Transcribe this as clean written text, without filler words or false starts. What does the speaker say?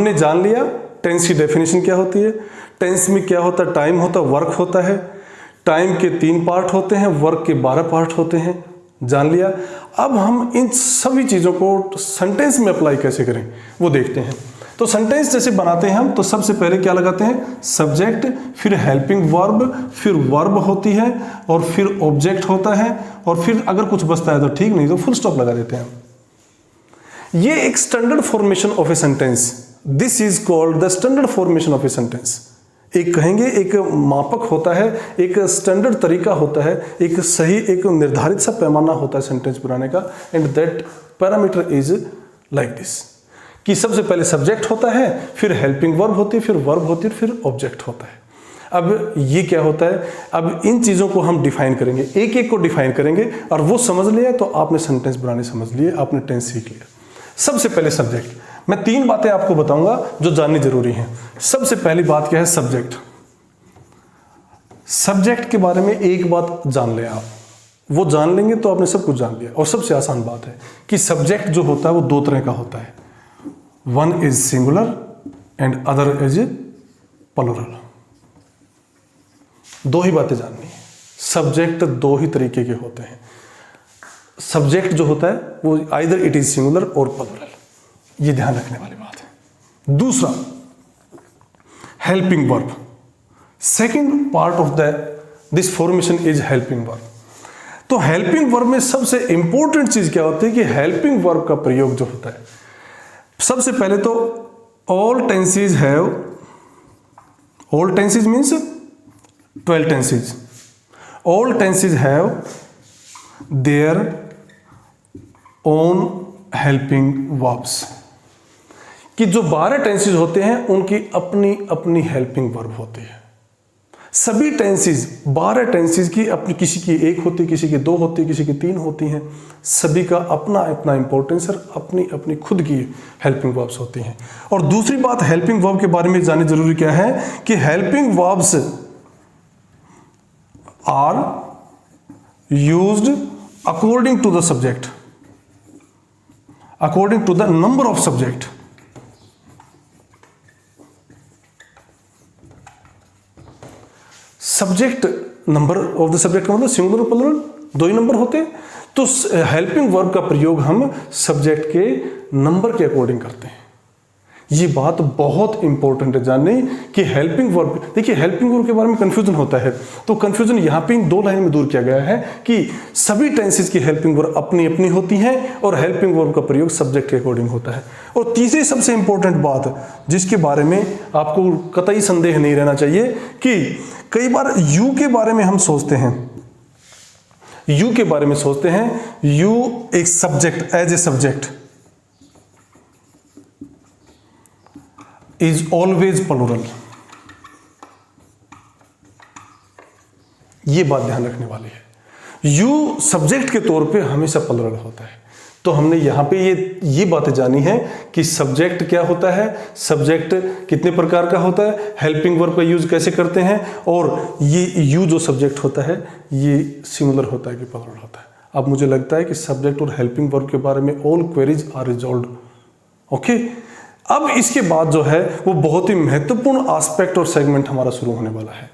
हमने जान लिया टेंस की डेफिनेशन क्या होती है, टेंस में क्या होता है, टाइम होता है, वर्क होता है, टाइम के 3 पार्ट होते हैं, वर्क के 12 पार्ट होते हैं, जान लिया। अब हम इन सभी चीज़ों को सेंटेंस में अप्लाई कैसे करें वो देखते हैं। तो सेंटेंस जैसे बनाते हैं हम, तो सबसे पहले क्या लगाते हैं, सब्जेक्ट, फिर हेल्पिंग वर्ब, फिर वर्ब होती है, और फिर ऑब्जेक्ट होता है, और फिर अगर कुछ बचता है तो ठीक, नहीं तो फुल स्टॉप लगा देते हैं। ये एक standard formation of a sentence, this is called the standard formation of a sentence. एक कहेंगे एक मापक होता है, एक स्टैंडर्ड तरीका होता है, एक सही एक निर्धारित सा पैमाना होता है सेंटेंस बनाने का, and that parameter is like this, कि सबसे पहले सब्जेक्ट होता है, फिर हेल्पिंग वर्ब होती है, फिर वर्ब होती है, फिर ऑब्जेक्ट होता है। अब ये क्या होता है, अब इन चीज़ों को हम डिफाइन करेंगे, एक एक को डिफाइन करेंगे, और वो समझ लिया तो आपने सेंटेंस बनाने समझ लिए, आपने टेंस सीख लिया। सबसे पहले सब्जेक्ट, मैं 3 बातें आपको बताऊंगा जो जाननी जरूरी हैं। सबसे पहली बात क्या है, सब्जेक्ट। सब्जेक्ट के बारे में एक बात जान लें आप, वो जान लेंगे तो आपने सब कुछ जान लिया। और सबसे आसान बात है कि सब्जेक्ट जो होता है वो 2 तरह का होता है, one is singular and other is plural. 2 ही बातें जाननी है, सब्जेक्ट 2 ही तरीके के होते हैं। सब्जेक्ट जो होता है वो आइदर इट इज सिंगुलर और प्लुरल, ये ध्यान रखने वाली बात है। दूसरा, helping verb, second part of this formation is helping verb. तो हेल्पिंग वर्ब में सबसे इंपॉर्टेंट चीज क्या होती है कि हेल्पिंग वर्ब का प्रयोग जो होता है, सबसे पहले तो all tenses have, all tenses means 12 tenses, all tenses have their own helping verbs, कि जो 12 टेंसेज होते हैं उनकी अपनी अपनी हेल्पिंग वर्ब होती है। सभी टेंसेज 12 टेंसेज की अपनी, किसी की 1 होती है, किसी की 2 होती है, किसी की 3 होती हैं, सभी का अपना अपना इंपॉर्टेंस और अपनी अपनी खुद की हेल्पिंग वर्ब्स होती हैं। और दूसरी बात हेल्पिंग वर्ब के बारे में जाननी जरूरी क्या है कि helping verbs are used according to the subject, according to the number of subject. Subject, number of the subject का मतलब सिंगुलर और प्लुरल 2 ही नंबर होते हैं। तो हेल्पिंग वर्ब का प्रयोग हम सब्जेक्ट के नंबर के अकॉर्डिंग करते हैं। ये बात बहुत इंपॉर्टेंट है जानने कि हेल्पिंग वर्ब, देखिए हेल्पिंग वर्ब के बारे में कंफ्यूजन होता है, तो कंफ्यूजन यहाँ पे इन 2 लाइन में दूर किया गया है कि सभी टेंसेज की हेल्पिंग वर्ब अपनी अपनी होती हैं और हेल्पिंग वर्ब का प्रयोग सब्जेक्ट के अकॉर्डिंग होता है। और तीसरी सबसे इंपॉर्टेंट बात जिसके बारे में आपको कतई संदेह नहीं रहना चाहिए कि कई बार यू के बारे में हम सोचते हैं, यू के बारे में सोचते हैं, यू एक subject, as a subject is always plural. ये बात ध्यान रखने वाली है, यू सब्जेक्ट के तौर पे हमेशा प्लुरल होता है। तो हमने यहां पे ये बातें जानी है कि सब्जेक्ट क्या होता है, सब्जेक्ट कितने प्रकार का होता है, हेल्पिंग वर्ब का यूज कैसे करते हैं, और ये यू जो सब्जेक्ट होता है ये सिंगुलर होता है कि प्लुरल होता है। अब मुझे लगता है कि सब्जेक्ट और हेल्पिंग वर्ब के बारे में all queries are resolved. Okay, अब इसके बाद जो है वो बहुत ही महत्वपूर्ण एस्पेक्ट और सेगमेंट हमारा शुरू होने वाला है।